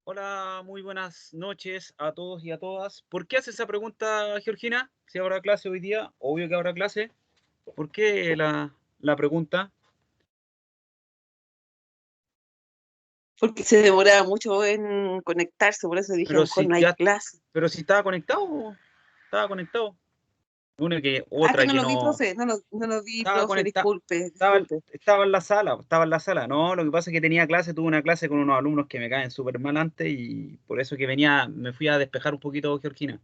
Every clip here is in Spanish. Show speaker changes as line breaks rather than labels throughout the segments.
Hola, muy buenas noches a todos y a todas. ¿Por qué hace esa pregunta, Georgina? Si habrá clase hoy día, obvio que habrá clase. ¿Por qué la pregunta?
Porque se demoraba mucho en conectarse, por eso dije, a lo
Pero
mejor
si
no hay
ya,
clase.
pero si estaba conectado, estaba conectado. Una que
Ah, que
otra
no
que
lo vi,
no
profe, no lo vi,
estaba
profe,
conectada,
disculpe,
estaba,
disculpe.
estaba en la sala, estaba en la sala. No, lo que pasa es que tenía clase, tuve una clase con unos alumnos que me caen súper mal antes y por eso que venía, me fui a despejar un poquito, Georgina.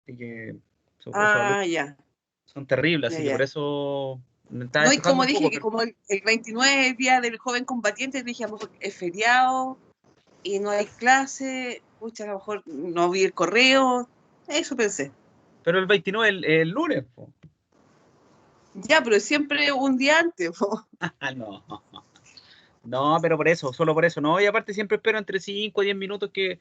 Así que esos alumnos
Ah, ya,
son terribles,
ya,
así que por
ya.
eso me estaba
No, y
despejando
como
un
dije
poco,
que
pero
como el 29 es el día del joven combatiente, dije, a lo mejor es feriado y no hay clase, pucha, a lo mejor no vi el correo, eso pensé.
el 29 el lunes, po.
Ya, pero siempre un día antes, po.
Ah, no, no, pero por eso, solo por eso, no, y aparte siempre espero entre 5 y 10 minutos que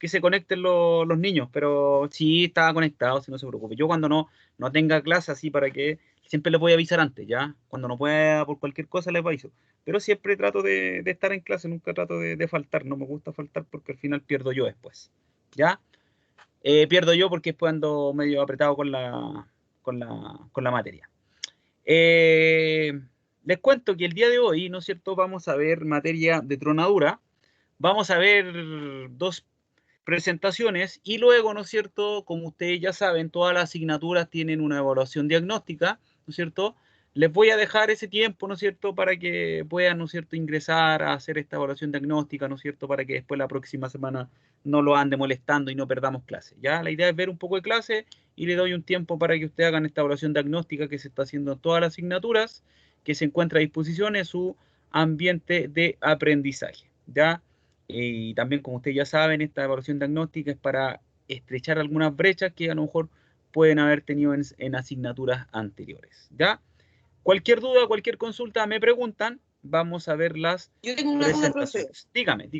se conecten los niños, pero sí estaba conectado, si no se preocupe. Yo cuando no tenga clase así para que, siempre les voy a avisar antes, ¿ya? Cuando no pueda por cualquier cosa les aviso, pero siempre trato de estar en clase, nunca trato de faltar, no me gusta faltar porque al final pierdo yo después, ¿ya? Pierdo yo porque después ando medio apretado con la materia. Eh, Les cuento que el día de hoy, ¿no es cierto?, vamos a ver materia de tronadura, vamos a ver dos presentaciones y luego, ¿no es cierto?, como ustedes ya saben, todas las asignaturas tienen una evaluación diagnóstica, ¿no es cierto? Les voy a dejar ese tiempo, ¿no es cierto?, para que puedan, ¿no es cierto?, ingresar a hacer esta evaluación diagnóstica, ¿no es cierto?, para que después la próxima semana no lo ande molestando y no perdamos clase, ¿ya? La idea es ver un poco de clase y le doy un tiempo para que ustedes hagan esta evaluación diagnóstica que se está haciendo en todas las asignaturas, que se encuentra a disposición en su ambiente de aprendizaje, ¿ya? Y también, como ustedes ya saben, esta evaluación diagnóstica es para estrechar algunas brechas que a lo mejor pueden haber tenido en asignaturas anteriores, ¿ya? Cualquier duda, cualquier consulta, me preguntan, vamos a ver las
Yo tengo una duda, profe.
presentaciones. Dígame.
Lo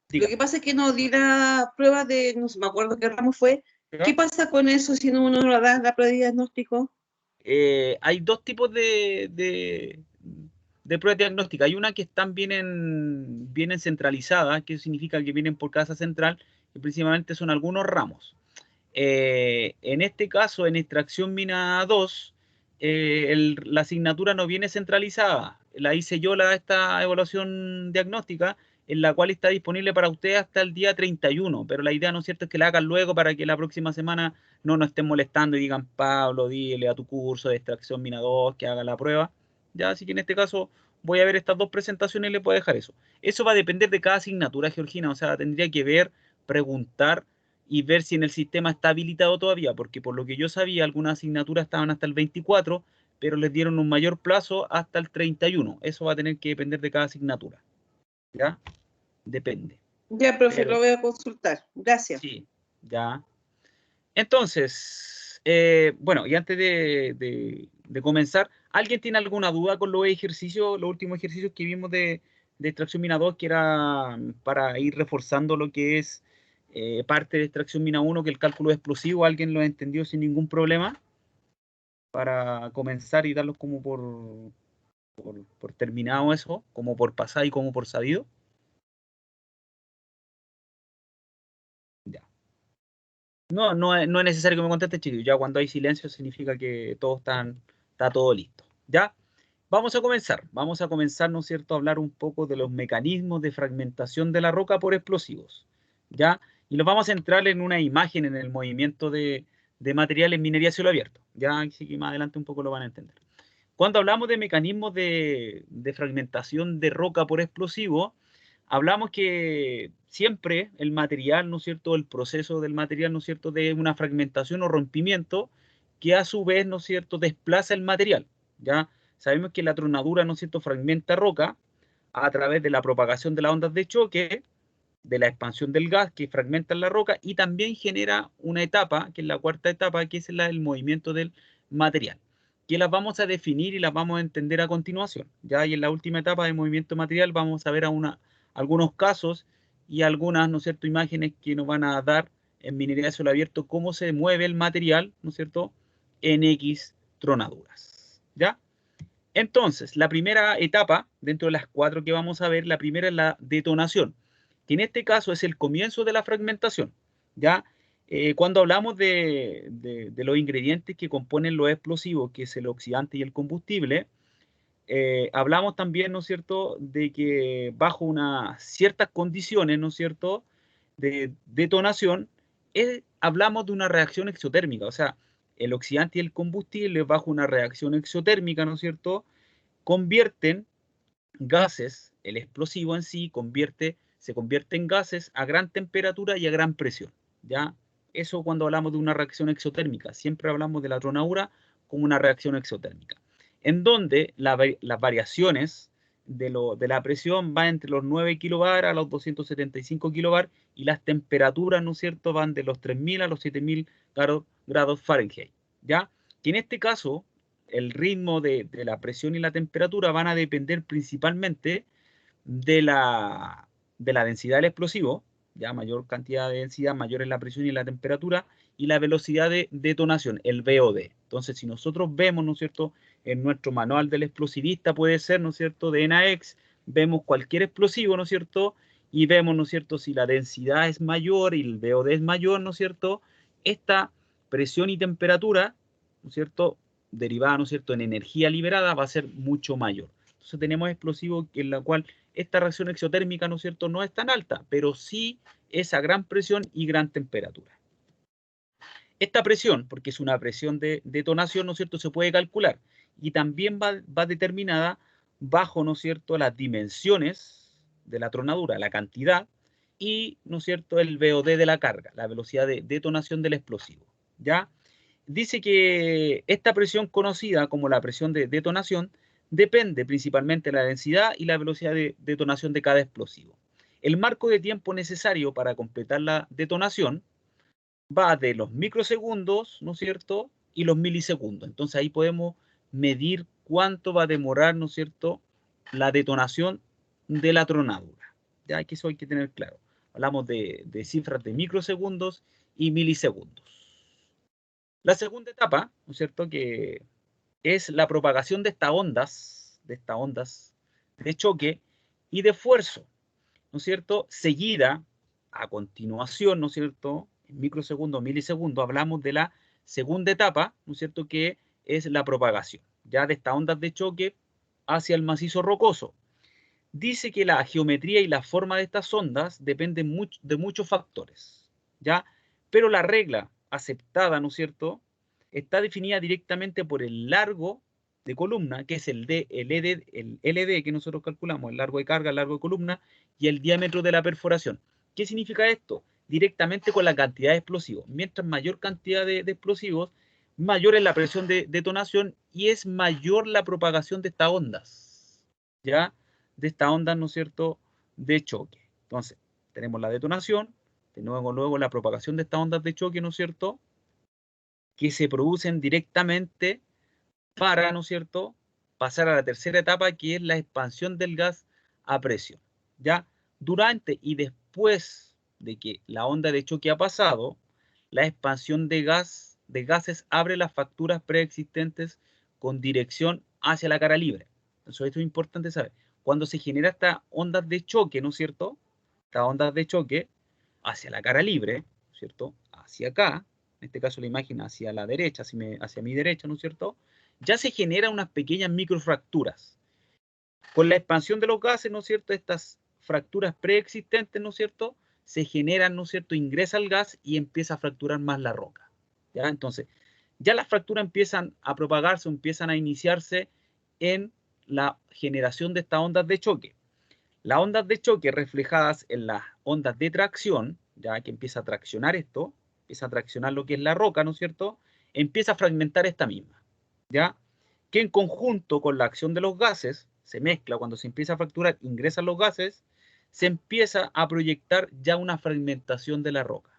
que
Dígame.
pasa es que no di la prueba de, no sé, me acuerdo qué ramo fue. ¿Qué
¿Ya?
pasa con eso si no uno no da la prueba de diagnóstico?
Hay dos tipos de pruebas diagnósticas. Hay una que vienen centralizadas, que significa que vienen por casa central, y principalmente son algunos ramos. En este caso, en extracción mina 2, la asignatura no viene centralizada. La hice yo, esta evaluación diagnóstica, en la cual está disponible para ustedes hasta el día 31, pero la idea, ¿no es cierto?, es que la hagan luego para que la próxima semana no nos estén molestando y digan, Pablo, dile a tu curso de extracción mina 2 que haga la prueba. Ya, así que en este caso voy a ver estas dos presentaciones y les voy a dejar eso. Eso va a depender de cada asignatura, Georgina, o sea, tendría que ver, preguntar y ver si en el sistema está habilitado todavía, porque por lo que yo sabía, algunas asignaturas estaban hasta el 24, pero les dieron un mayor plazo hasta el 31. Eso va a tener que depender de cada asignatura, ¿ya? Depende.
Ya, profe,
Pero
lo voy a consultar. Gracias.
sí, ya. Entonces, bueno, y antes de comenzar, ¿alguien tiene alguna duda con los ejercicios, los últimos ejercicios que vimos de extracción mina 2, que era para ir reforzando lo que es parte de extracción mina 1, que el cálculo explosivo, ¿alguien lo entendió sin ningún problema? Para comenzar y darlos como por terminado eso, como por pasado y como por sabido. Ya. No es necesario que me conteste, chicos. Ya cuando hay silencio significa que está todo listo. ¿Ya? Vamos a comenzar, ¿no es cierto?, a hablar un poco de los mecanismos de fragmentación de la roca por explosivos, ¿ya? Y los vamos a centrar en una imagen en el movimiento de material en minería a cielo abierto, ¿ya? Así que más adelante un poco lo van a entender. Cuando hablamos de mecanismos de fragmentación de roca por explosivo, hablamos que siempre el material, ¿no es cierto?, el proceso del material, ¿no es cierto?, de una fragmentación o rompimiento que a su vez, ¿no es cierto?, desplaza el material, ¿ya? Sabemos que la tronadura, ¿no es cierto?, fragmenta roca a través de la propagación de las ondas de choque, de la expansión del gas que fragmenta la roca y también genera una etapa, que es la cuarta etapa, que es el movimiento del material, que las vamos a definir y las vamos a entender a continuación. Ya, y en la última etapa de movimiento material vamos a ver algunos casos y algunas, ¿no es cierto?, imágenes que nos van a dar en minería de suelo abierto cómo se mueve el material, ¿no es cierto?, en X tronaduras. ¿Ya? Entonces, la primera etapa, dentro de las cuatro que vamos a ver, la primera es la detonación. que en este caso es el comienzo de la fragmentación, ¿ya? Cuando hablamos de los ingredientes que componen los explosivos, que es el oxidante y el combustible, hablamos también, ¿no es cierto?, de que bajo unas ciertas condiciones, ¿no es cierto?, de detonación, hablamos de una reacción exotérmica, o sea, el oxidante y el combustible bajo una reacción exotérmica, ¿no es cierto?, convierten gases, el explosivo en sí se convierte en gases a gran temperatura y a gran presión, ¿ya? Eso cuando hablamos de una reacción exotérmica, siempre hablamos de la tronadura como una reacción exotérmica, en donde las variaciones de la presión van entre los 9 kilobar a los 275 kilobar y las temperaturas, ¿no es cierto?, van de los 3000 a los 7000 grados Fahrenheit, ¿ya? Que en este caso el ritmo de la presión y la temperatura van a depender principalmente de de la densidad del explosivo, ya mayor cantidad de densidad, mayor es la presión y la temperatura, y la velocidad de detonación, el VOD. Entonces, si nosotros vemos, ¿no es cierto?, en nuestro manual del explosivista puede ser, ¿no es cierto?, de NAEX, vemos cualquier explosivo, ¿no es cierto?, y vemos, ¿no es cierto?, si la densidad es mayor y el VOD es mayor, ¿no es cierto?, esta presión y temperatura, ¿no es cierto?, derivada, ¿no es cierto?, en energía liberada va a ser mucho mayor. Entonces tenemos explosivos en la cual esta reacción exotérmica, ¿no es cierto?, no es tan alta, pero sí es a gran presión y gran temperatura. Esta presión, porque es una presión de detonación, ¿no es cierto?, se puede calcular y también va determinada bajo, ¿no es cierto?, las dimensiones de la tronadura, la cantidad y, ¿no es cierto?, el VOD de la carga, la velocidad de detonación del explosivo, ¿ya? Dice que esta presión conocida como la presión de detonación depende principalmente de la densidad y la velocidad de detonación de cada explosivo. El marco de tiempo necesario para completar la detonación va de los microsegundos, ¿no es cierto?, y los milisegundos. Entonces ahí podemos medir cuánto va a demorar, ¿no es cierto?, la detonación de la tronadura. Ya que eso hay que tener claro. Hablamos de cifras de microsegundos y milisegundos. La segunda etapa, ¿no es cierto?, que es la propagación de estas ondas de choque y de esfuerzo, ¿no es cierto?, seguida a continuación, ¿no es cierto?, en microsegundos, milisegundos, hablamos de la segunda etapa, ¿no es cierto?, que es la propagación, ya de estas ondas de choque hacia el macizo rocoso. Dice que la geometría y la forma de estas ondas dependen de muchos factores, ¿ya? Pero la regla aceptada, ¿no es cierto?, está definida directamente por el largo de columna, que es el LD que nosotros calculamos, el largo de carga, el largo de columna, y el diámetro de la perforación. ¿Qué significa esto? Directamente con la cantidad de explosivos. Mientras mayor cantidad de explosivos, mayor es la presión de detonación y es mayor la propagación de estas ondas, ¿ya? De estas ondas, ¿no es cierto?, de choque. Entonces, tenemos la detonación, luego la propagación de estas ondas de choque, ¿no es cierto?, que se producen directamente para, ¿no es cierto?, pasar a la tercera etapa, que es la expansión del gas a presión, ¿ya? Durante y después de que la onda de choque ha pasado, la expansión de gases abre las facturas preexistentes con dirección hacia la cara libre. Eso es importante saber. Cuando se genera esta ondas de choque, ¿no es cierto?, estas ondas de choque hacia la cara libre, ¿no es cierto?, hacia acá, en este caso la imagen hacia la derecha, hacia mi derecha, ¿no es cierto?, ya se generan unas pequeñas microfracturas. Con la expansión de los gases, ¿no es cierto?, estas fracturas preexistentes, ¿no es cierto?, se generan, ¿no es cierto?, ingresa el gas y empieza a fracturar más la roca, ¿ya? Entonces, ya las fracturas empiezan a propagarse, empiezan a iniciarse en la generación de estas ondas de choque. Las ondas de choque reflejadas en las ondas de tracción, ya que empieza a traccionar esto, empieza a traccionar lo que es la roca, ¿no es cierto?, empieza a fragmentar esta misma, ¿ya? Que en conjunto con la acción de los gases, se mezcla cuando se empieza a fracturar, ingresan los gases, se empieza a proyectar ya una fragmentación de la roca.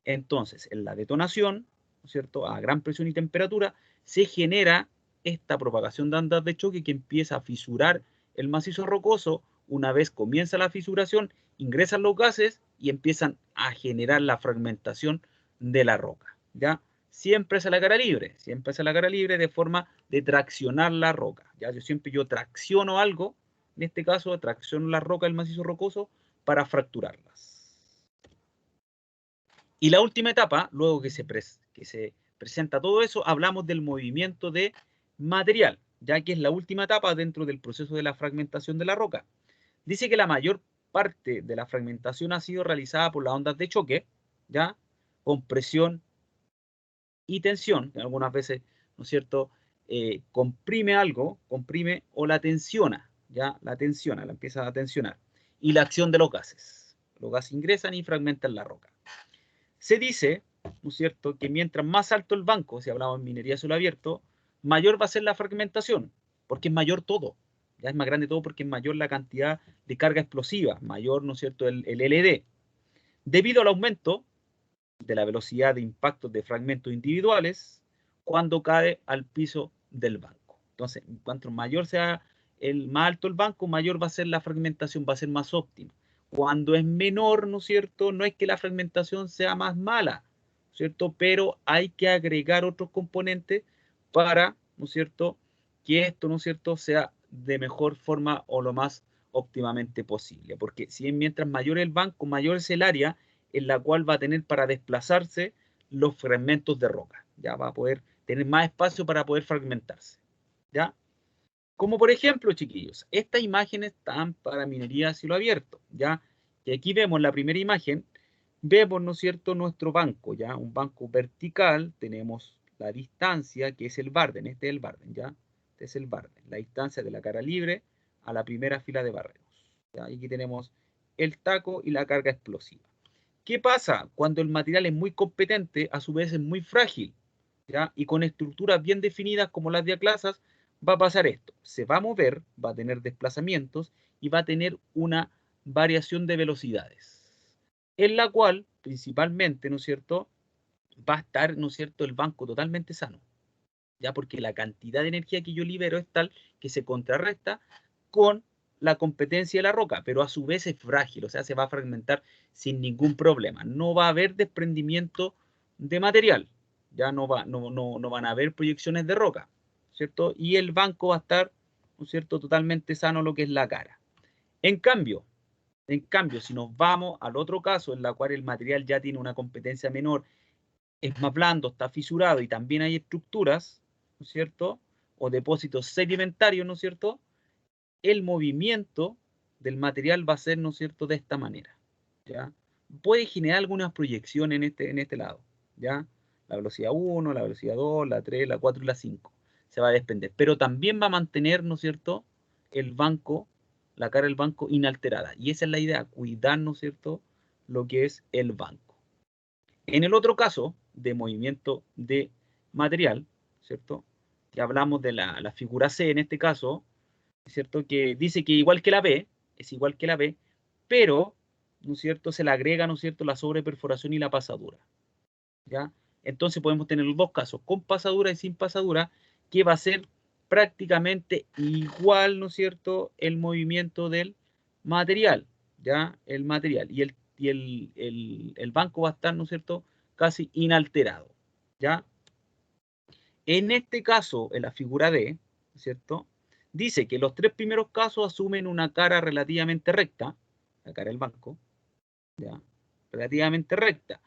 Entonces, en la detonación, ¿no es cierto?, a gran presión y temperatura, se genera esta propagación de ondas de choque que empieza a fisurar el macizo rocoso. Una vez comienza la fisuración, ingresan los gases y empiezan a generar la fragmentación de la roca, ¿ya? Siempre es a la cara libre, siempre es a la cara libre de forma de traccionar la roca, ¿ya? Yo tracciono algo, en este caso tracciono la roca del macizo rocoso para fracturarlas. Y la última etapa, luego que se presenta todo eso, hablamos del movimiento de material, ya que es la última etapa dentro del proceso de la fragmentación de la roca. Dice que la mayor parte de la fragmentación ha sido realizada por las ondas de choque, ¿ya? Con presión y tensión, que algunas veces, ¿no es cierto?, comprime algo, comprime o la tensiona, ¿ya? La tensiona, la empieza a tensionar. Y la acción de los gases. Los gases ingresan y fragmentan la roca. Se dice, ¿no es cierto?, que mientras más alto el banco, si hablamos en minería a cielo abierto, mayor va a ser la fragmentación, porque es mayor todo. Ya es más grande todo porque es mayor la cantidad de carga explosiva, mayor, ¿no es cierto?, el LD. Debido al aumento de la velocidad de impactos de fragmentos individuales cuando cae al piso del banco. Entonces, cuanto mayor sea más alto el banco, mayor va a ser la fragmentación, va a ser más óptima. Cuando es menor, ¿no es cierto?, no es que la fragmentación sea más mala, ¿cierto?, pero hay que agregar otros componentes para, ¿no es cierto?, que esto, ¿no es cierto?, sea de mejor forma o lo más óptimamente posible. Porque si mientras mayor el banco, mayor es el área en la cual va a tener para desplazarse los fragmentos de roca. Ya va a poder tener más espacio para poder fragmentarse. ¿Ya? Como por ejemplo, chiquillos, estas imágenes están para minería a cielo abierto. ¿Ya? Y aquí vemos la primera imagen, vemos, ¿no es cierto?, nuestro banco, ¿ya? Un banco vertical, tenemos la distancia, que es el Barden, este es el Barden, ¿ya? Este es el Barden, la distancia de la cara libre a la primera fila de barrenos. ¿Ya? Y aquí tenemos el taco y la carga explosiva. ¿Qué pasa? Cuando el material es muy competente, a su vez es muy frágil, ¿ya? Y con estructuras bien definidas como las diaclasas, va a pasar esto. Se va a mover, va a tener desplazamientos y va a tener una variación de velocidades, en la cual, principalmente, ¿no es cierto?, va a estar, ¿no es cierto?, el banco totalmente sano, ¿ya? Porque la cantidad de energía que yo libero es tal que se contrarresta con la competencia de la roca, pero a su vez es frágil, o sea, se va a fragmentar sin ningún problema. No va a haber desprendimiento de material, ya no van a haber proyecciones de roca, ¿cierto? Y el banco va a estar, ¿no es cierto?, totalmente sano lo que es la cara. En cambio, si nos vamos al otro caso, en la cual el material ya tiene una competencia menor, es más blando, está fisurado y también hay estructuras, ¿no es cierto?, o depósitos sedimentarios, ¿no es cierto?, el movimiento del material va a ser, ¿no es cierto?, de esta manera, ¿ya? Puede generar algunas proyecciones en este lado, ¿ya? La velocidad 1, la velocidad 2, la 3, la 4 y la 5 se va a desprender, pero también va a mantener, ¿no es cierto?, el banco, la cara del banco inalterada, y esa es la idea, cuidar, ¿no es cierto?, lo que es el banco. En el otro caso de movimiento de material, ¿cierto?, que hablamos de la figura C en este caso, ¿cierto?, que dice que igual que la B, es igual que la B, pero, ¿no es cierto?, se le agrega, ¿no es cierto?, la sobreperforación y la pasadura, ¿ya? Entonces podemos tener los dos casos, con pasadura y sin pasadura, que va a ser prácticamente igual, ¿no es cierto?, el movimiento del material, ¿ya? El material. Y el banco va a estar, ¿no es cierto?, casi inalterado, ¿ya? En este caso, en la figura D, ¿cierto?, dice que los tres primeros casos asumen una cara relativamente recta, la cara del banco, ¿ya? Relativamente recta,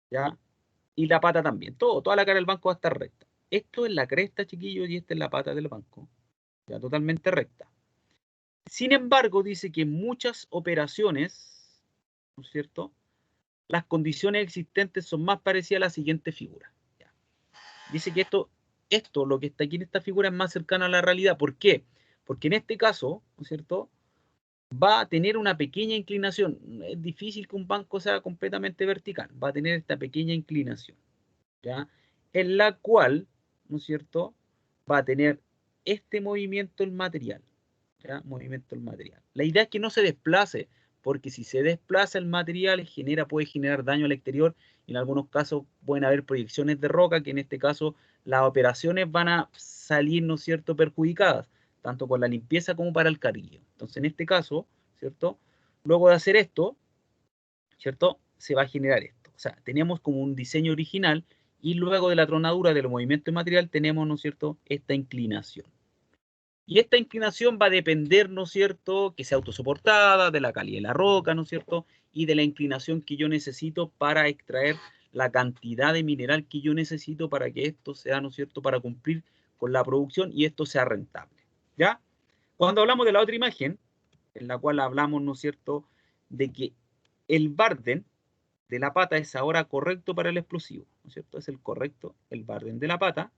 ¿ya? Y la pata también, toda la cara del banco va a estar recta. Esto es la cresta, chiquillos, y esta es la pata del banco, ya totalmente recta. Sin embargo, dice que en muchas operaciones, ¿no es cierto?, las condiciones existentes son más parecidas a la siguiente figura. ¿Ya? Dice que esto, lo que está aquí en esta figura, es más cercano a la realidad. ¿Por qué? Porque en este caso, ¿no es cierto?, va a tener una pequeña inclinación. Es difícil que un banco sea completamente vertical. Va a tener esta pequeña inclinación, ¿ya? En la cual, ¿no es cierto?, va a tener este movimiento el material, ¿ya? Movimiento el material. La idea es que no se desplace, porque si se desplaza el material, puede generar daño al exterior, y en algunos casos pueden haber proyecciones de roca, que en este caso las operaciones van a salir, ¿no es cierto?, perjudicadas, tanto con la limpieza como para el carguillo. Entonces, en este caso, ¿cierto?, luego de hacer esto, ¿cierto?, se va a generar esto. O sea, tenemos como un diseño original, y luego de la tronadura del movimiento de material tenemos, ¿no es cierto?, esta inclinación. Y esta inclinación va a depender, ¿no es cierto?, que sea autosoportada, de la calidad de la roca, ¿no es cierto?, y de la inclinación que yo necesito para extraer la cantidad de mineral que yo necesito para que esto sea, ¿no es cierto?, para cumplir con la producción y esto sea rentable, ¿ya? Cuando hablamos de la otra imagen, en la cual hablamos, ¿no es cierto?, de que el Bardem de la pata es ahora correcto para el explosivo, ¿no es cierto? Es el correcto, el Bardem de la pata,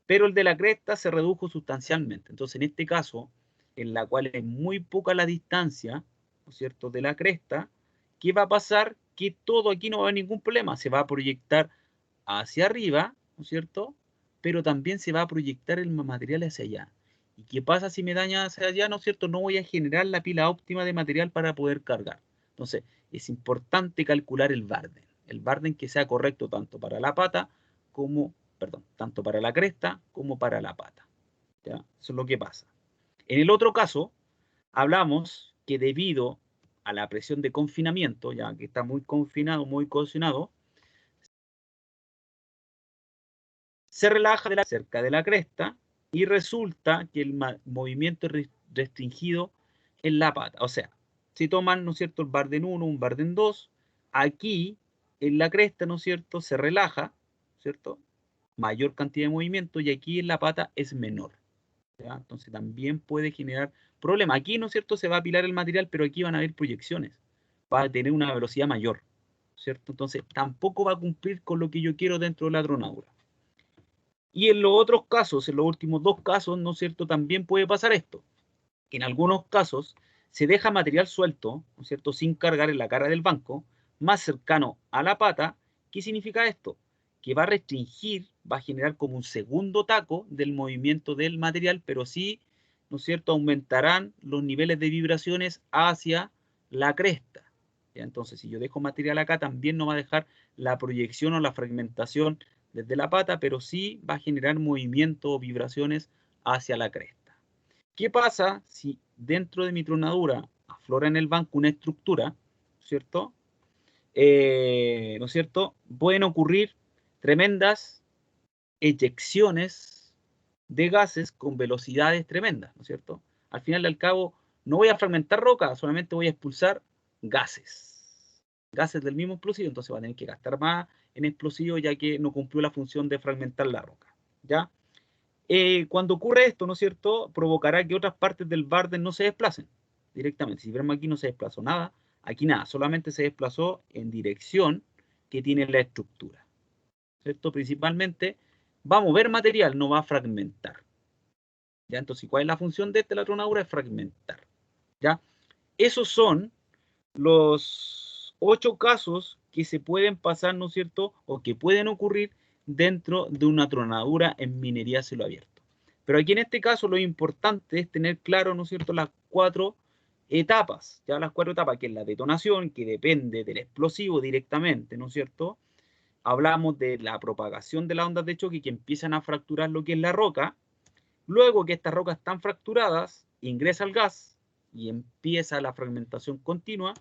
pero el de la cresta se redujo sustancialmente. Entonces, en este caso, en la cual es muy poca la distancia, ¿no es cierto?, de la cresta, ¿qué va a pasar? Que todo aquí no va a haber ningún problema, se va a proyectar hacia arriba, ¿no es cierto?, pero también se va a proyectar el material hacia allá. ¿Y qué pasa si me daña hacia allá? ¿No es cierto? No voy a generar la pila óptima de material para poder cargar. Entonces, es importante calcular el Bardem que sea correcto tanto para la pata como, perdón, tanto para la cresta como para la pata. ¿Ya? Eso es lo que pasa. En el otro caso, hablamos que debido a la presión de confinamiento, ya que está muy confinado, muy cohesionado, se relaja cerca de la cresta y resulta que el movimiento es restringido en la pata. O sea, si toman, ¿no es cierto?, el Bardem 1, un Bardem 2, aquí en la cresta, ¿no es cierto?, se relaja, ¿cierto?, mayor cantidad de movimiento y aquí en la pata es menor. ¿Ya? Entonces también puede generar problemas. Aquí, ¿no es cierto?, se va a apilar el material, pero aquí van a haber proyecciones. Va a tener una velocidad mayor, ¿cierto? Entonces tampoco va a cumplir con lo que yo quiero dentro de la tronadura. Y en los otros casos, en los últimos dos casos, ¿no es cierto?, también puede pasar esto. En algunos casos se deja material suelto, ¿no es cierto?, sin cargar en la cara del banco, más cercano a la pata. ¿Qué significa esto? Que va a restringir, va a generar como un segundo taco del movimiento del material, pero sí, ¿no es cierto?, aumentarán los niveles de vibraciones hacia la cresta. ¿Ya? Entonces, si yo dejo material acá, también no va a dejar la proyección o la fragmentación desde la pata, pero sí va a generar movimiento o vibraciones hacia la cresta. ¿Qué pasa si dentro de mi tronadura aflora en el banco una estructura, ¿cierto? ¿No es cierto? Pueden ocurrir tremendas eyecciones de gases con velocidades tremendas, ¿no es cierto? Al final y al cabo, no voy a fragmentar roca, solamente voy a expulsar gases. Gases del mismo explosivo, entonces va a tener que gastar más en explosivo ya que no cumplió la función de fragmentar la roca, ¿ya? Cuando ocurre esto, ¿no es cierto?, provocará que otras partes del Bardem no se desplacen directamente. Si vemos aquí no se desplazó nada, aquí nada, solamente se desplazó en dirección que tiene la estructura, ¿cierto? Principalmente va a mover material, no va a fragmentar. ¿Ya? Entonces, ¿cuál es la función de la tronadura? Es fragmentar. ¿Ya? Esos son los 8 casos que se pueden pasar, ¿no es cierto?, o que pueden ocurrir dentro de una tronadura en minería a cielo abierto. Pero aquí en este caso lo importante es tener claro, ¿no es cierto?, las 4 etapas, ya las 4 etapas, que es la detonación, que depende del explosivo directamente, ¿no es cierto? Hablamos de la propagación de las ondas de choque que empiezan a fracturar lo que es la roca. Luego que estas rocas están fracturadas, ingresa el gas y empieza la fragmentación continua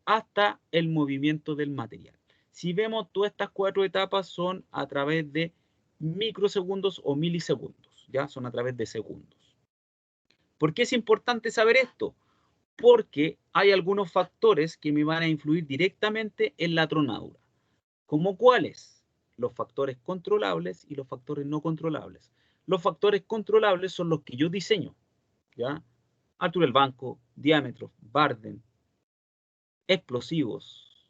hasta el movimiento del material. Si vemos, todas estas 4 etapas son a través de microsegundos o milisegundos, ya son a través de segundos. ¿Por qué es importante saber esto? Porque hay algunos factores que me van a influir directamente en la tronadura. ¿Cómo cuáles? Los factores controlables y los factores no controlables. Los factores controlables son los que yo diseño, ¿ya? Altura del banco, diámetro, Bardem, explosivos,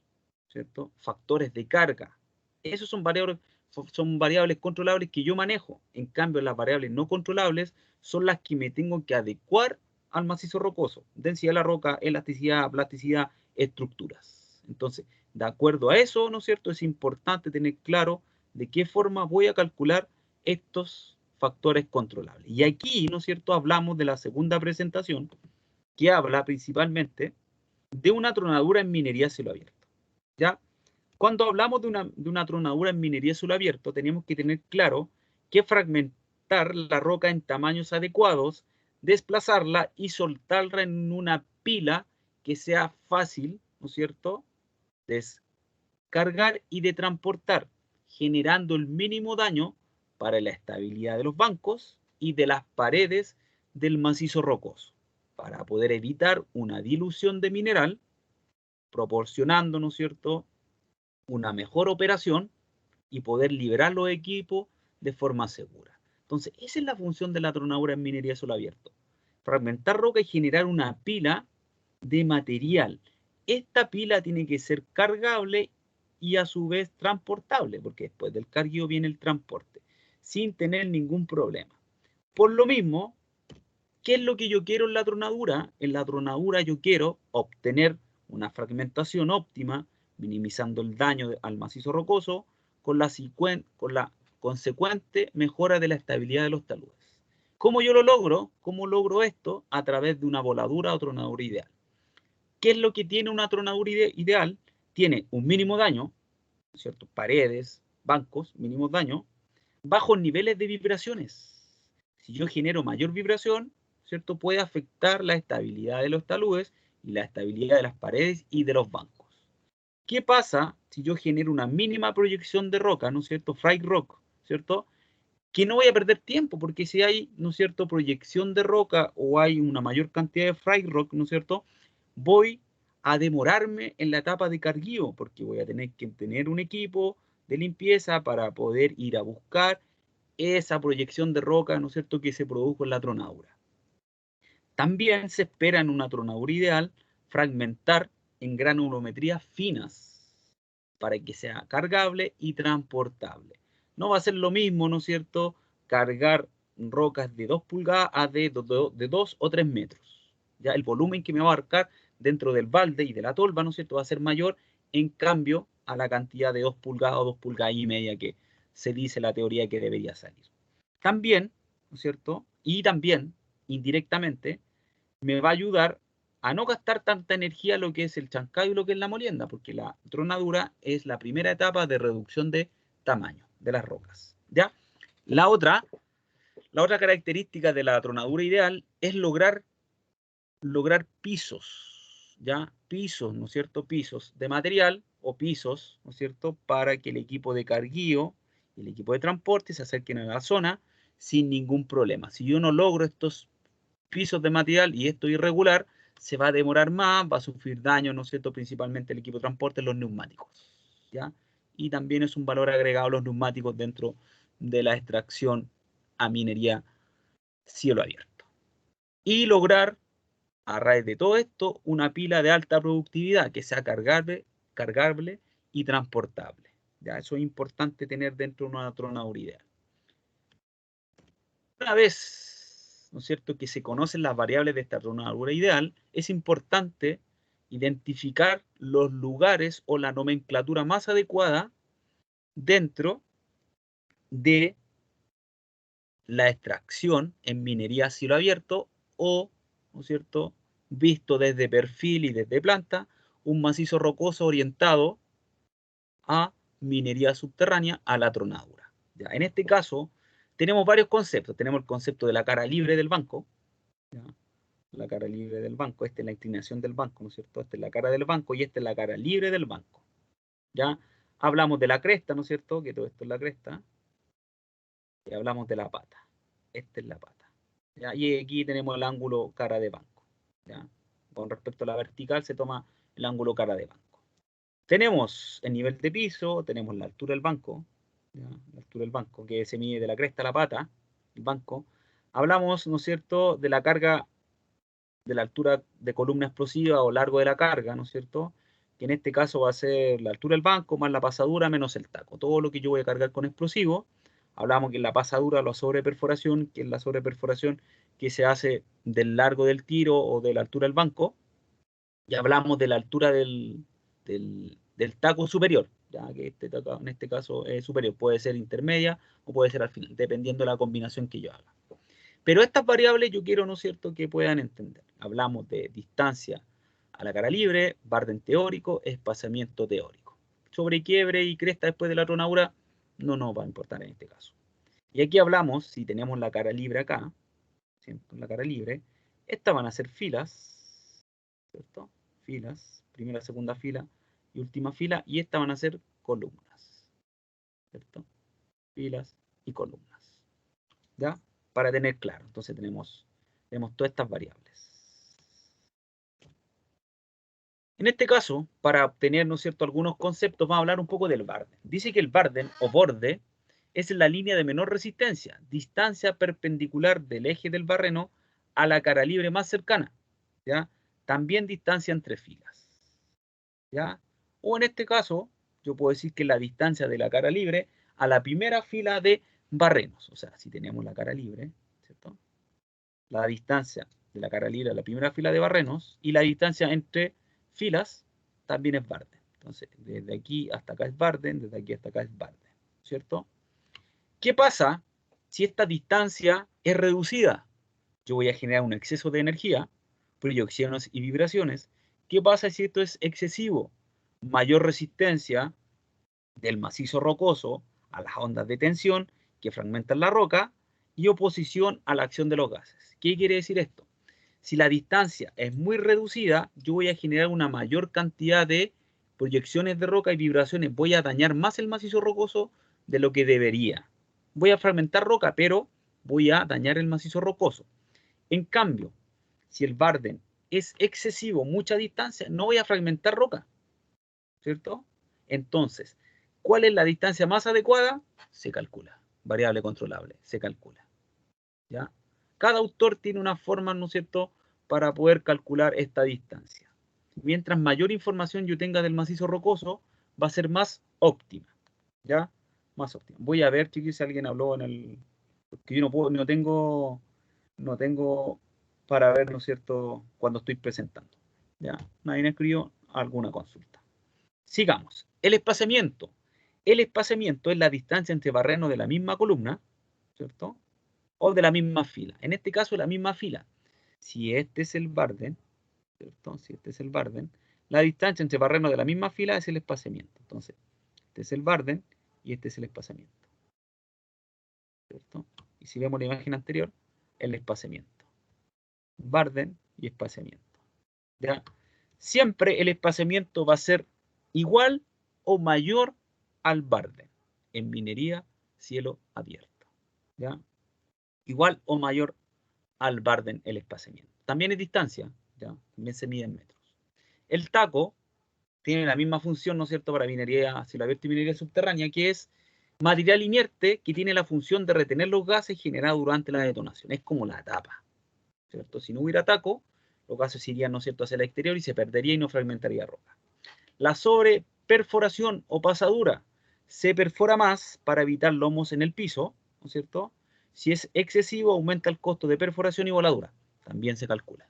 ¿cierto? Factores de carga. Esos son variables controlables que yo manejo. En cambio, las variables no controlables son las que me tengo que adecuar al macizo rocoso. Densidad de la roca, elasticidad, plasticidad, estructuras. Entonces, de acuerdo a eso, ¿no es cierto?, es importante tener claro de qué forma voy a calcular estos factores controlables. Y aquí, ¿no es cierto?, hablamos de la segunda presentación, que habla principalmente de una tronadura en minería a cielo abierto. ¿Ya? Cuando hablamos de una tronadura en minería a cielo abierto, tenemos que tener claro que fragmentar la roca en tamaños adecuados, desplazarla y soltarla en una pila que sea fácil, ¿no es cierto?, descargar y de transportar, generando el mínimo daño para la estabilidad de los bancos y de las paredes del macizo rocoso, para poder evitar una dilución de mineral, proporcionando, ¿no es cierto?, una mejor operación y poder liberar los equipos de forma segura. Entonces, esa es la función de la tronadura en minería a cielo abierto. Fragmentar roca y generar una pila de material. Esta pila tiene que ser cargable y a su vez transportable, porque después del cargueo viene el transporte, sin tener ningún problema. Por lo mismo, ¿qué es lo que yo quiero en la tronadura? En la tronadura yo quiero obtener una fragmentación óptima, minimizando el daño al macizo rocoso, con la consecuente mejora de la estabilidad de los taludes. ¿Cómo yo lo logro? ¿Cómo logro esto? A través de una voladura o tronadura ideal. ¿Qué es lo que tiene una tronadura ideal? Tiene un mínimo daño, ¿cierto? Paredes, bancos, mínimos daño, bajos niveles de vibraciones. Si yo genero mayor vibración, ¿cierto?, puede afectar la estabilidad de los taludes y la estabilidad de las paredes y de los bancos. ¿Qué pasa si yo genero una mínima proyección de roca, ¿no es cierto? Frag rock, ¿cierto? Que no voy a perder tiempo, porque si hay, ¿no es cierto?, proyección de roca o hay una mayor cantidad de frag rock, ¿no es cierto?, voy a demorarme en la etapa de carguío, porque voy a tener que tener un equipo de limpieza para poder ir a buscar esa proyección de roca, ¿no es cierto?, que se produjo en la tronadura. También se espera en una tronadura ideal fragmentar en granulometrías finas para que sea cargable y transportable. No va a ser lo mismo, ¿no es cierto?, cargar rocas de 2 pulgadas a de 2 o 3 metros. Ya el volumen que me va a abarcar dentro del balde y de la tolva, ¿no es cierto?, va a ser mayor en cambio a la cantidad de 2 pulgadas o 2 pulgadas y media que se dice la teoría que debería salir. También, ¿no es cierto?, y también indirectamente me va a ayudar a no gastar tanta energía lo que es el chancado y lo que es la molienda, porque la tronadura es la primera etapa de reducción de tamaño de las rocas. ¿Ya? La otra característica de la tronadura ideal es lograr pisos, ¿ya? Pisos, ¿no es cierto? Pisos de material o pisos, ¿no es cierto?, para que el equipo de carguío y el equipo de transporte se acerquen a la zona sin ningún problema. Si yo no logro estos pisos de material y esto irregular, se va a demorar más, va a sufrir daño, ¿no es cierto?, principalmente el equipo de transporte, los neumáticos, ¿ya? Y también es un valor agregado los neumáticos dentro de la extracción a minería cielo abierto. Y lograr, a raíz de todo esto, una pila de alta productividad que sea cargable y transportable. ¿Ya? Eso es importante tener dentro de una tronadura ideal. Una vez, ¿no es cierto?, que se conocen las variables de esta tronadura ideal, es importante identificar los lugares o la nomenclatura más adecuada dentro de la extracción en minería a cielo abierto o, ¿no es cierto?, visto desde perfil y desde planta, un macizo rocoso orientado a minería subterránea a la tronadura. ¿Ya? En este caso, tenemos varios conceptos. Tenemos el concepto de la cara libre del banco, ¿ya? La cara libre del banco, esta es la inclinación del banco, ¿no es cierto? Esta es la cara del banco y esta es la cara libre del banco. ¿Ya? Hablamos de la cresta, ¿no es cierto? Que todo esto es la cresta. Y hablamos de la pata. Esta es la pata. ¿Ya? Y aquí tenemos el ángulo cara de banco. ¿Ya? Con respecto a la vertical se toma el ángulo cara de banco. Tenemos el nivel de piso, tenemos la altura del banco, ¿ya? La altura del banco, que se mide de la cresta a la pata, el banco. Hablamos, ¿no es cierto?, de la carga, de la altura de columna explosiva o largo de la carga, ¿no es cierto?, que en este caso va a ser la altura del banco más la pasadura menos el taco. Todo lo que yo voy a cargar con explosivo. Hablamos que en la pasadura la sobreperforación, que es la sobreperforación que se hace del largo del tiro o de la altura del banco. Y hablamos de la altura del taco superior, ya que en este caso es superior, puede ser intermedia o puede ser al final, dependiendo de la combinación que yo haga. Pero estas variables yo quiero, ¿no es cierto?, que puedan entender. Hablamos de distancia a la cara libre, barden teórico, espaciamiento teórico. Sobre quiebre y cresta después de la tronadura no nos va a importar en este caso. Y aquí hablamos, si tenemos la cara libre acá, siempre la cara libre, estas van a ser filas, ¿cierto? Filas, primera, segunda fila y última fila, y estas van a ser columnas, ¿cierto? Filas y columnas, ¿ya? Para tener claro. Entonces tenemos Tenemos todas estas variables. En este caso, para obtener, ¿no es cierto?, algunos conceptos, vamos a hablar un poco del Barden. Dice que el Barden, o borde, es la línea de menor resistencia, distancia perpendicular del eje del barreno a la cara libre más cercana, ¿ya? También distancia entre filas, ¿ya? O en este caso, yo puedo decir que la distancia de la cara libre a la primera fila de barrenos. O sea, si tenemos la cara libre, ¿cierto?, la distancia de la cara libre a la primera fila de barrenos y la distancia entre filas también es Barden. Entonces, desde aquí hasta acá es Barden, desde aquí hasta acá es Barden, ¿cierto? ¿Qué pasa si esta distancia es reducida? Yo voy a generar un exceso de energía, proyecciones y vibraciones. ¿Qué pasa si esto es excesivo? Mayor resistencia del macizo rocoso a las ondas de tensión que fragmentan la roca y oposición a la acción de los gases. ¿Qué quiere decir esto? Si la distancia es muy reducida, yo voy a generar una mayor cantidad de proyecciones de roca y vibraciones. Voy a dañar más el macizo rocoso de lo que debería. Voy a fragmentar roca, pero voy a dañar el macizo rocoso. En cambio, si el Barden es excesivo, mucha distancia, no voy a fragmentar roca, ¿cierto? Entonces, ¿cuál es la distancia más adecuada? Se calcula. Variable controlable, se calcula. ¿Ya? Cada autor tiene una forma, ¿no es cierto?, para poder calcular esta distancia. Mientras mayor información yo tenga del macizo rocoso, va a ser más óptima. ¿Ya? Más óptima. Voy a ver, chiquillos, si alguien habló en el... Porque yo no tengo para ver, ¿no es cierto?, cuando estoy presentando. ¿Ya? Nadie escribió alguna consulta. Sigamos. El espaciamiento. El espaciamiento es la distancia entre barrenos de la misma columna, ¿cierto?, o de la misma fila. En este caso, la misma fila. Si este es el Barden, ¿cierto? Si este es el Barden, la distancia entre barrenos de la misma fila es el espaciamiento. Entonces, este es el Barden y este es el espaciamiento, ¿cierto? Y si vemos la imagen anterior, el espaciamiento. Barden y espaciamiento. ¿Ya? Siempre el espaciamiento va a ser igual o mayor al Barden. En minería, cielo abierto. ¿Ya? Igual o mayor al Barden el espaciamiento. También es distancia, ¿ya? También se mide en metros. El taco tiene la misma función, ¿no es cierto?, para minería cielo abierto y minería subterránea, que es material inerte que tiene la función de retener los gases generados durante la detonación. Es como la tapa, ¿cierto? Si no hubiera taco, los gases irían, ¿no es cierto?, hacia el exterior y se perdería y no fragmentaría roca. La sobreperforación o pasadura se perfora más para evitar lomos en el piso, ¿no es cierto? Si es excesivo, aumenta el costo de perforación y voladura. También se calcula.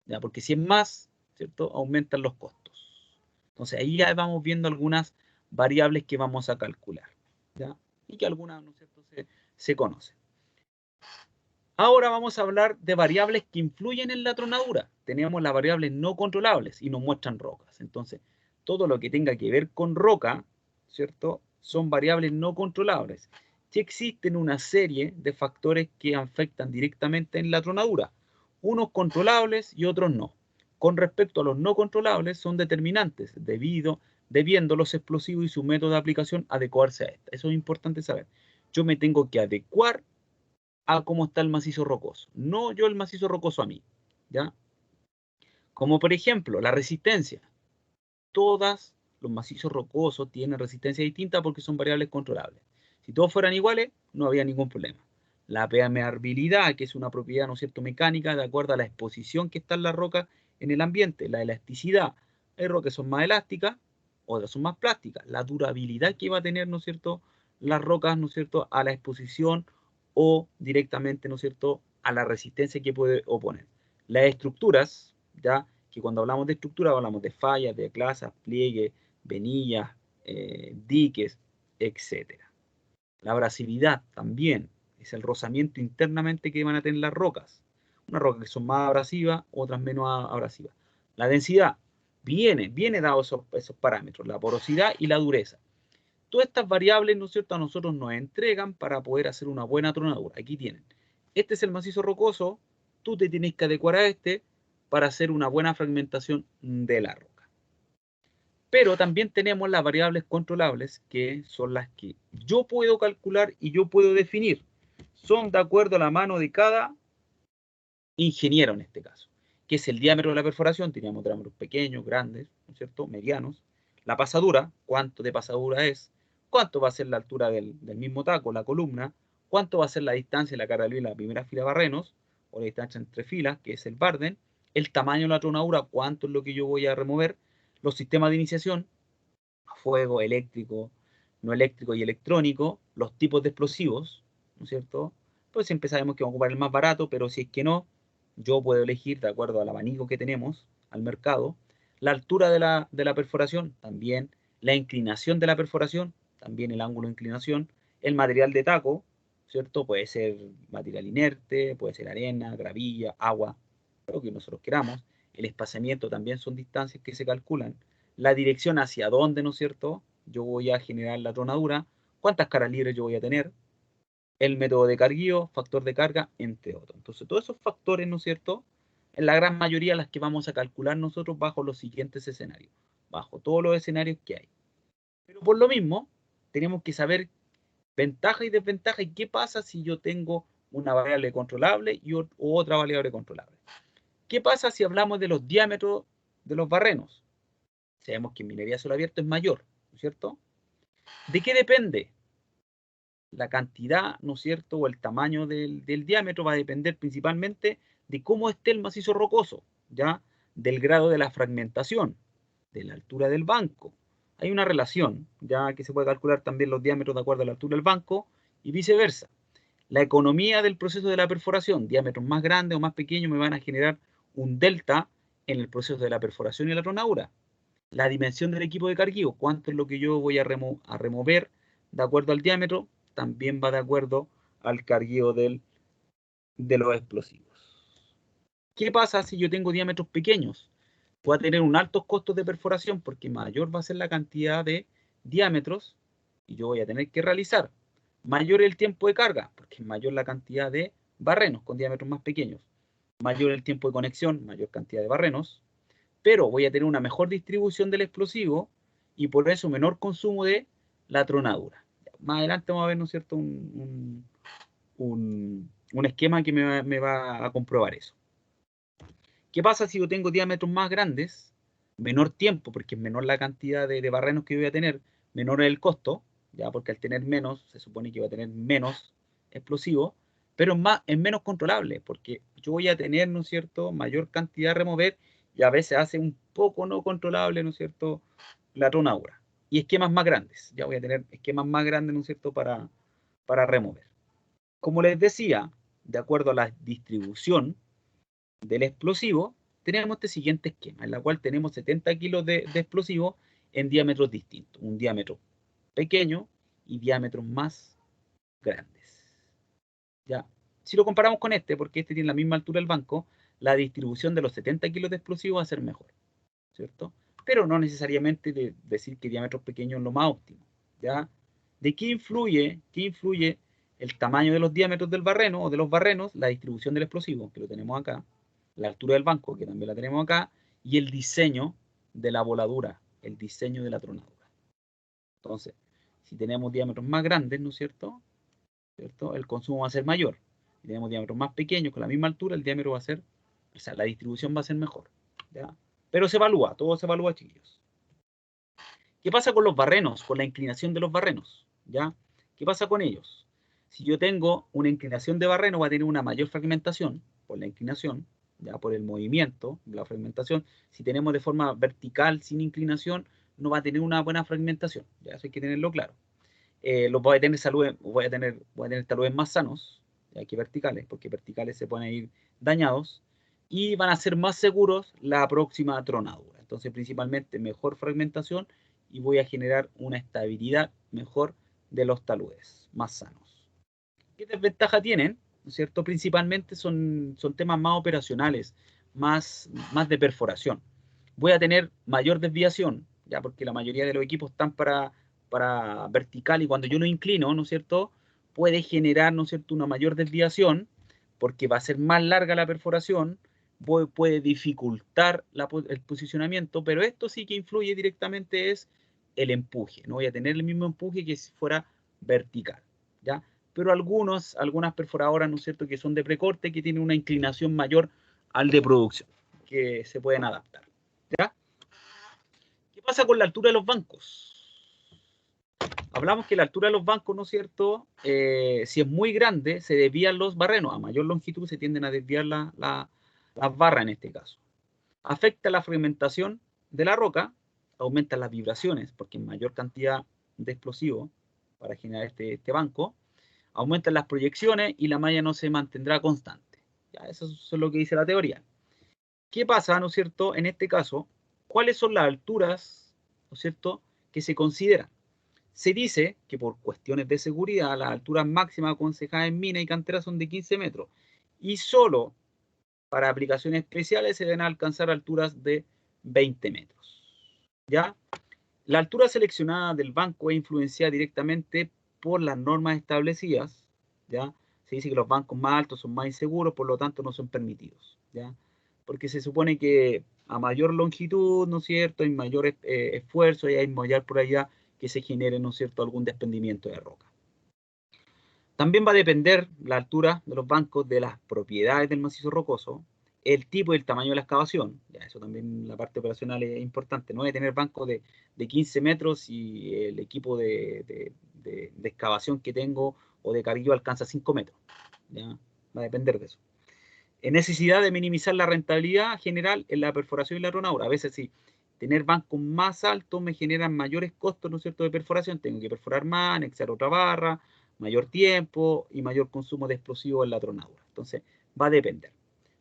¿Ya? Porque si es más, ¿cierto?, aumentan los costos. Entonces ahí ya vamos viendo algunas variables que vamos a calcular, ¿ya? Y que algunas, ¿no es cierto?, se conocen. Ahora vamos a hablar de variables que influyen en la tronadura. Tenemos las variables no controlables y nos muestran rocas. Entonces, todo lo que tenga que ver con roca, ¿cierto?, son variables no controlables. Sí existen una serie de factores que afectan directamente en la tronadura, unos controlables y otros no. Con respecto a los no controlables, son determinantes debiendo los explosivos y su método de aplicación adecuarse a esta. Eso es importante saber. Yo me tengo que adecuar a cómo está el macizo rocoso, no yo el macizo rocoso a mí, ¿ya? Como por ejemplo, la resistencia. Todos los macizos rocosos tienen resistencia distinta porque son variables controlables. Si todos fueran iguales, no había ningún problema. La permeabilidad, que es una propiedad, ¿no es cierto?, mecánica, de acuerdo a la exposición que está en la roca en el ambiente. La elasticidad. Hay rocas que son más elásticas, otras son más plásticas. La durabilidad que va a tener, ¿no es cierto?, las rocas, ¿no es cierto?, a la exposición o directamente, ¿no es cierto?, a la resistencia que puede oponer. Las estructuras, ¿ya?, que cuando hablamos de estructura hablamos de fallas, de clasas, pliegues, venillas, diques, etc. La abrasividad también es el rozamiento internamente que van a tener las rocas. Unas rocas que son más abrasivas, otras menos abrasivas. La densidad viene dado esos parámetros, la porosidad y la dureza. Todas estas variables, ¿no es cierto?, a nosotros nos entregan para poder hacer una buena tronadura. Aquí tienen. Este es el macizo rocoso, tú te tienes que adecuar a este para hacer una buena fragmentación de la roca. Pero también tenemos las variables controlables, que son las que yo puedo calcular y yo puedo definir. Son de acuerdo a la mano de cada ingeniero en este caso, que es el diámetro de la perforación. Teníamos diámetros pequeños, grandes, ¿no es cierto?, medianos. La pasadura, cuánto de pasadura es, cuánto va a ser la altura del mismo taco, la columna, cuánto va a ser la distancia de la cara de la primera fila de barrenos, o la distancia entre filas, que es el barden, el tamaño de la tronadura, cuánto es lo que yo voy a remover, los sistemas de iniciación, fuego, eléctrico, no eléctrico y electrónico, los tipos de explosivos, ¿no es cierto? Pues siempre sabemos que vamos a ocupar el más barato, pero si es que no, yo puedo elegir de acuerdo al abanico que tenemos al mercado, la altura de la perforación, también la inclinación de la perforación, también el ángulo de inclinación, el material de taco, ¿cierto? Puede ser material inerte, puede ser arena, gravilla, agua, lo que nosotros queramos. El espaciamiento también son distancias que se calculan. La dirección hacia dónde, ¿no es cierto?, yo voy a generar la tronadura, cuántas caras libres yo voy a tener, el método de carguío, factor de carga, entre otros. Entonces, todos esos factores, ¿no es cierto?, en la gran mayoría las que vamos a calcular nosotros bajo los siguientes escenarios, bajo todos los escenarios que hay. Pero por lo mismo, tenemos que saber ventaja y desventaja y qué pasa si yo tengo una variable controlable y otra variable controlable. ¿Qué pasa si hablamos de los diámetros de los barrenos? Sabemos que en minería a cielo abierto es mayor, ¿no es cierto? ¿De qué depende? La cantidad, ¿no es cierto?, o el tamaño del diámetro va a depender principalmente de cómo esté el macizo rocoso, ¿ya? Del grado de la fragmentación, de la altura del banco. Hay una relación, ya que se puede calcular también los diámetros de acuerdo a la altura del banco y viceversa. La economía del proceso de la perforación, diámetros más grandes o más pequeños me van a generar un delta en el proceso de la perforación y la tronadura. La dimensión del equipo de carguío, cuánto es lo que yo voy a remover de acuerdo al diámetro, también va de acuerdo al carguío de los explosivos. ¿Qué pasa si yo tengo diámetros pequeños? Voy a tener un alto costo de perforación porque mayor va a ser la cantidad de diámetros y yo voy a tener que realizar. Mayor el tiempo de carga porque es mayor la cantidad de barrenos con diámetros más pequeños. Mayor el tiempo de conexión, mayor cantidad de barrenos. Pero voy a tener una mejor distribución del explosivo y por eso menor consumo de la tronadura. Más adelante vamos a ver, ¿no es cierto?, un esquema que me va a comprobar eso. ¿Qué pasa si yo tengo diámetros más grandes? Menor tiempo, porque es menor la cantidad de barrenos que yo voy a tener, menor el costo, ya porque al tener menos, se supone que va a tener menos explosivo, pero es menos controlable, porque yo voy a tener, ¿no es cierto?, mayor cantidad de remover y a veces hace un poco no controlable, ¿no es cierto?, la tronadura. Y esquemas más grandes, ya voy a tener esquemas más grandes, ¿no es cierto?, para remover. Como les decía, de acuerdo a la distribución del explosivo, tenemos este siguiente esquema, en la cual tenemos 70 kilos de explosivo en diámetros distintos. Un diámetro pequeño y diámetros más grandes. ¿Ya? Si lo comparamos con este, porque este tiene la misma altura del banco, la distribución de los 70 kilos de explosivo va a ser mejor, ¿cierto? Pero no necesariamente decir que diámetros pequeños es lo más óptimo, ¿ya? ¿De qué influye? ¿Qué influye el tamaño de los diámetros del barreno o de los barrenos? La distribución del explosivo, que lo tenemos acá, la altura del banco, que también la tenemos acá, y el diseño de la voladura, el diseño de la tronadura. Entonces, si tenemos diámetros más grandes, ¿no es cierto?, el consumo va a ser mayor. Si tenemos diámetros más pequeños con la misma altura, el diámetro va a ser, o sea, la distribución va a ser mejor, ¿ya? Pero se evalúa, todo se evalúa, chiquillos. ¿Qué pasa con los barrenos, con la inclinación de los barrenos? ¿Ya? ¿Qué pasa con ellos? Si yo tengo una inclinación de barreno, va a tener una mayor fragmentación por la inclinación, ya por el movimiento de la fragmentación. Si tenemos de forma vertical, sin inclinación, no va a tener una buena fragmentación. Ya eso hay que tenerlo claro. Los voy a tener taludes más sanos, ya que verticales, porque verticales se pueden ir dañados y van a ser más seguros la próxima tronadura. Entonces, principalmente, mejor fragmentación y voy a generar una estabilidad mejor de los taludes, más sanos. ¿Qué desventaja tienen? ¿No es cierto? Principalmente son temas más operacionales, más de perforación. Voy a tener mayor desviación, ya porque la mayoría de los equipos están para vertical y cuando yo lo inclino, ¿no es cierto?, puede generar, ¿no es cierto?, una mayor desviación porque va a ser más larga la perforación, puede dificultar el posicionamiento, pero esto sí que influye directamente es el empuje. No voy a tener el mismo empuje que si fuera vertical, ¿ya? pero algunas perforadoras, ¿no es cierto?, que son de precorte, que tienen una inclinación mayor al de producción, que se pueden adaptar. ¿Ya? ¿Qué pasa con la altura de los bancos? Hablamos que la altura de los bancos, ¿no es cierto?, si es muy grande, se desvían los barrenos. A mayor longitud se tienden a desviar las barras en este caso. Afecta la fragmentación de la roca, aumenta las vibraciones, porque en mayor cantidad de explosivo para generar este banco, aumentan las proyecciones y la malla no se mantendrá constante. Ya, eso es lo que dice la teoría. ¿Qué pasa, no es cierto, en este caso? ¿Cuáles son las alturas, no es cierto, que se consideran? Se dice que por cuestiones de seguridad, las alturas máximas aconsejadas en minas y canteras son de 15 metros. Y solo para aplicaciones especiales se deben alcanzar alturas de 20 metros. ¿Ya? La altura seleccionada del banco es influenciada directamente por las normas establecidas. ¿Ya? Se dice que los bancos más altos son más inseguros, por lo tanto no son permitidos. ¿Ya? Porque se supone que a mayor longitud, ¿no es cierto?, hay mayor esfuerzo y hay mayor por allá que se genere, ¿no es cierto?, algún desprendimiento de roca. También va a depender la altura de los bancos de las propiedades del macizo rocoso, el tipo y el tamaño de la excavación. Ya, eso también la parte operacional es importante. No hay tener bancos de 15 metros y el equipo de excavación que tengo o de cabillo alcanza 5 metros. ¿Ya? Va a depender de eso. Necesidad de minimizar la rentabilidad general en la perforación y la tronadura. A veces sí, tener bancos más altos me generan mayores costos, ¿no es cierto?, de perforación. Tengo que perforar más, anexar otra barra, mayor tiempo y mayor consumo de explosivos en la tronadura. Entonces, va a depender.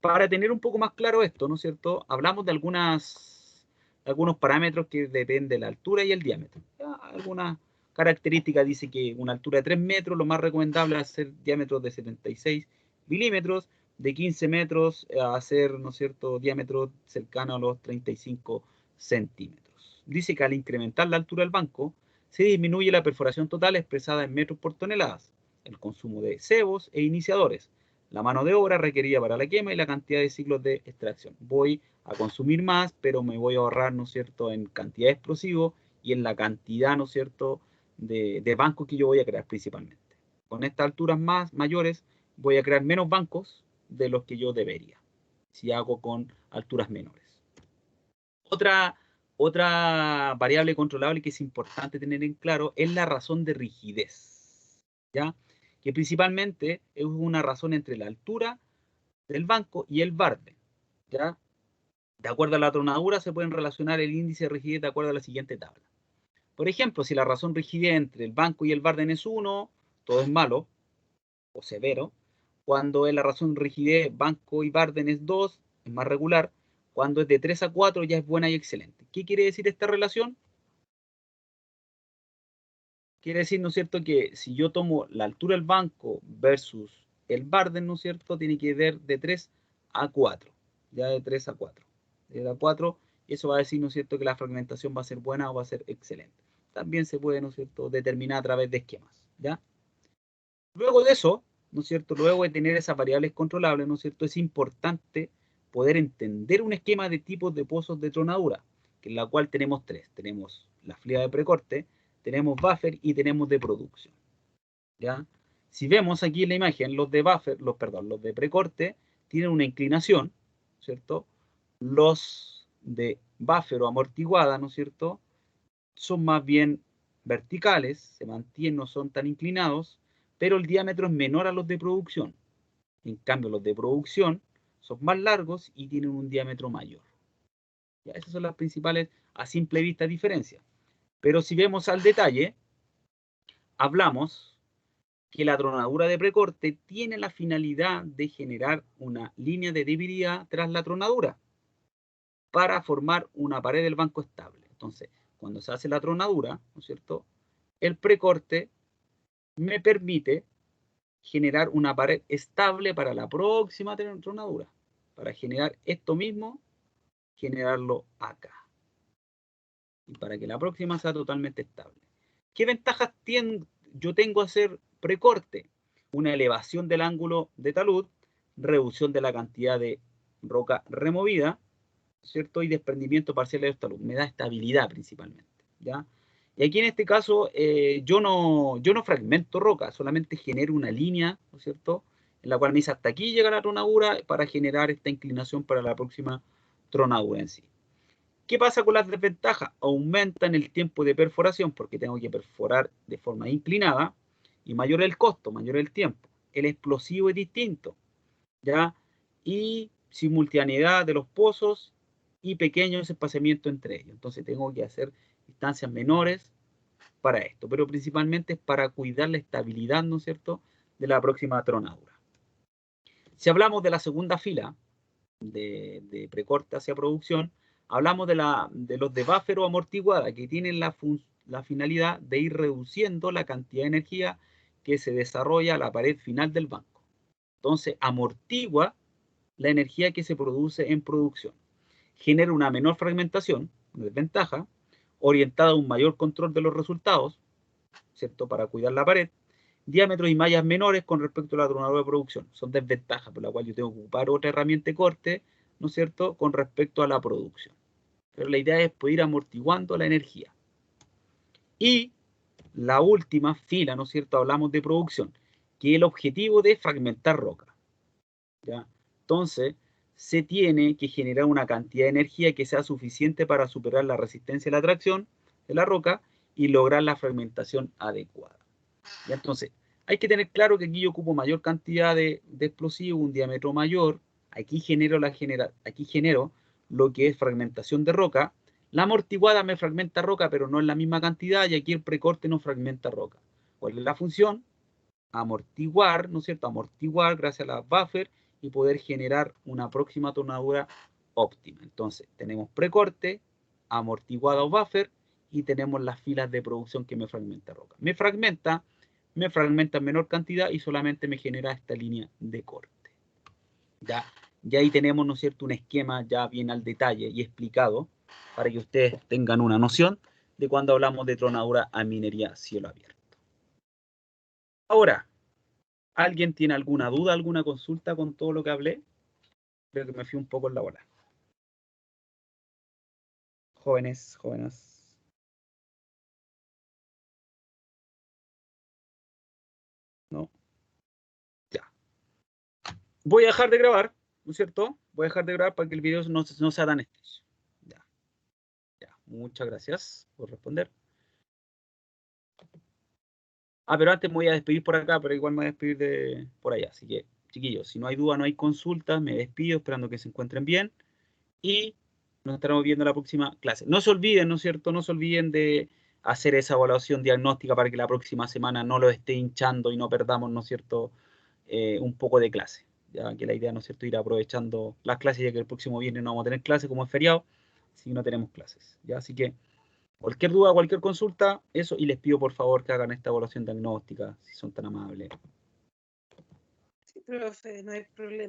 Para tener un poco más claro esto, ¿no es cierto?, hablamos de algunos parámetros que dependen de la altura y el diámetro. ¿Ya? Algunas características dice que una altura de 3 metros, lo más recomendable es hacer diámetros de 76 milímetros, de 15 metros a hacer, ¿no es cierto?, diámetro cercano a los 35 centímetros. Dice que al incrementar la altura del banco, se disminuye la perforación total expresada en metros por toneladas, el consumo de cebos e iniciadores, la mano de obra requerida para la quema y la cantidad de ciclos de extracción. Voy a consumir más, pero me voy a ahorrar, ¿no es cierto?, en cantidad de explosivos y en la cantidad, ¿no es cierto?, de bancos que yo voy a crear principalmente. Con estas alturas mayores voy a crear menos bancos de los que yo debería, si hago con alturas menores. Otra variable controlable que es importante tener en claro es la razón de rigidez, ¿ya? Que principalmente es una razón entre la altura del banco y el barde, ¿ya? De acuerdo a la tronadura se pueden relacionar el índice de rigidez de acuerdo a la siguiente tabla. Por ejemplo, si la razón de rigidez entre el banco y el barden es 1, todo es malo o severo. Cuando la razón de rigidez banco y barden es 2, es más regular. Cuando es de 3 a 4 ya es buena y excelente. ¿Qué quiere decir esta relación? Quiere decir, ¿no es cierto?, que si yo tomo la altura del banco versus el barden, ¿no es cierto?, tiene que ver de 3 a 4. Ya de 3 a 4. De 3 a 4, eso va a decir, ¿no es cierto?, que la fragmentación va a ser buena o va a ser excelente. También se puede, ¿no es cierto?, determinar a través de esquemas. ¿Ya? Luego de eso, ¿no es cierto?, luego de tener esas variables controlables, ¿no es cierto?, es importante poder entender un esquema de tipos de pozos de tronadura, que en la cual tenemos 3. Tenemos la flecha de precorte, tenemos buffer y tenemos de producción. ¿Ya? Si vemos aquí en la imagen, los de precorte tienen una inclinación, ¿cierto? Los de buffer o amortiguada, ¿no es cierto?, son más bien verticales, se mantienen, no son tan inclinados, pero el diámetro es menor a los de producción. En cambio, los de producción son más largos y tienen un diámetro mayor. Ya, esas son las principales, a simple vista, diferencias. Pero si vemos al detalle, hablamos que la tronadura de precorte tiene la finalidad de generar una línea de debilidad tras la tronadura para formar una pared del banco estable. Entonces, cuando se hace la tronadura, ¿no es cierto?, el precorte me permite generar una pared estable para la próxima tronadura. Para generar esto mismo, generarlo acá. Y para que la próxima sea totalmente estable. ¿Qué ventajas yo tengo a hacer precorte? Una elevación del ángulo de talud, reducción de la cantidad de roca removida, ¿cierto?, y desprendimiento parcial de talud. Me da estabilidad principalmente, ¿ya? Y aquí en este caso yo no fragmento roca, solamente genero una línea, ¿no es cierto?, en la cual me dice hasta aquí llega la tronadura para generar esta inclinación para la próxima tronadura en sí. ¿Qué pasa con las desventajas? Aumentan el tiempo de perforación porque tengo que perforar de forma inclinada y mayor el costo, mayor el tiempo. El explosivo es distinto, ¿ya? Y simultaneidad de los pozos y pequeños espaciamientos entre ellos. Entonces tengo que hacer distancias menores para esto, pero principalmente es para cuidar la estabilidad, ¿no es cierto?, de la próxima tronadura. Si hablamos de la segunda fila, de precorte hacia producción, hablamos de los de buffer o amortiguada, que tienen la finalidad de ir reduciendo la cantidad de energía que se desarrolla a la pared final del banco. Entonces, amortigua la energía que se produce en producción. Genera una menor fragmentación, una desventaja, orientada a un mayor control de los resultados, ¿cierto?, para cuidar la pared. Diámetros y mallas menores con respecto a la tronadura de producción. Son desventajas por la cual yo tengo que ocupar otra herramienta de corte, ¿no es cierto?, con respecto a la producción. Pero la idea es poder ir amortiguando la energía. Y la última fila, ¿no es cierto?, hablamos de producción, que es el objetivo de fragmentar roca, ¿ya? Entonces, se tiene que generar una cantidad de energía que sea suficiente para superar la resistencia a la tracción de la roca y lograr la fragmentación adecuada. Y entonces, hay que tener claro que aquí yo ocupo mayor cantidad de explosivo, un diámetro mayor. Aquí genero lo que es fragmentación de roca. La amortiguada me fragmenta roca, pero no en la misma cantidad, y aquí el precorte no fragmenta roca. ¿Cuál es la función? Amortiguar, ¿no es cierto? Amortiguar gracias a la buffer y poder generar una próxima tronadura óptima. Entonces, tenemos precorte, amortiguada o buffer, y tenemos las filas de producción que me fragmenta roca. Me fragmenta en menor cantidad y solamente me genera esta línea de corte. Ya ahí tenemos, ¿no es cierto?, un esquema ya bien al detalle y explicado para que ustedes tengan una noción de cuando hablamos de tronadura a minería cielo abierto. Ahora, ¿alguien tiene alguna duda, alguna consulta con todo lo que hablé? Creo que me fui un poco en la bola. Jóvenes. ¿No? Ya. Voy a dejar de grabar, ¿no es cierto? Voy a dejar de grabar para que el video no sea tan extenso. Ya. Muchas gracias por responder. Pero antes me voy a despedir por acá, pero igual me voy a despedir por allá. Así que, chiquillos, si no hay duda, no hay consultas, me despido esperando que se encuentren bien. Y nos estaremos viendo en la próxima clase. No se olviden, ¿no es cierto? No se olviden de hacer esa evaluación diagnóstica para que la próxima semana no lo esté hinchando y no perdamos, ¿no es cierto?, un poco de clase. Ya que la idea, ¿no es cierto?, ir aprovechando las clases, ya que el próximo viernes no vamos a tener clases como es feriado, si no tenemos clases. ¿Ya? Así que cualquier duda, cualquier consulta, eso, y les pido por favor que hagan esta evaluación diagnóstica, si son tan amables.
Sí, profe, no hay problema.